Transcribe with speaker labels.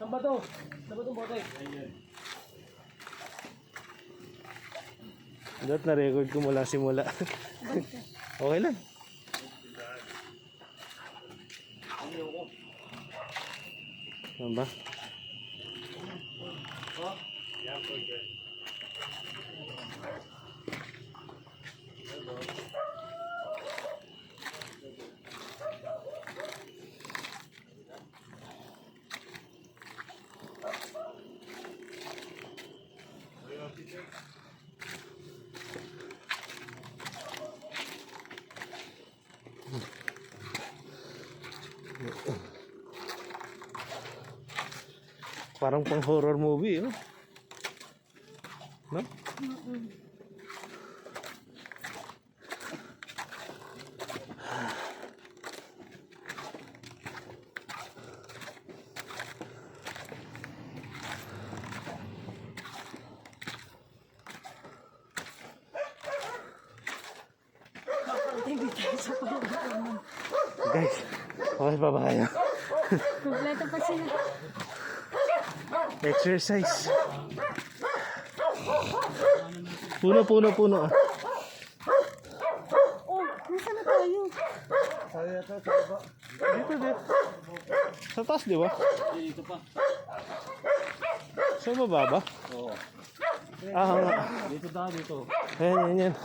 Speaker 1: bato. Sa batong bote.
Speaker 2: Dapat na-record ko mula simula. Okay lang. Ano ba? Parang pang horror movie, oh. No? Guys, okay pa ba kayo?
Speaker 3: Kompleto pa sila.
Speaker 2: Exercise. Puno. Ah.
Speaker 3: Oh, nasa na tayo?
Speaker 2: Dito. Sa taas, di ba?
Speaker 1: Dito pa.
Speaker 2: Sa baba ba?
Speaker 1: Oo.
Speaker 2: Ah, nga.
Speaker 1: Dito tayo dito.
Speaker 2: Ayan.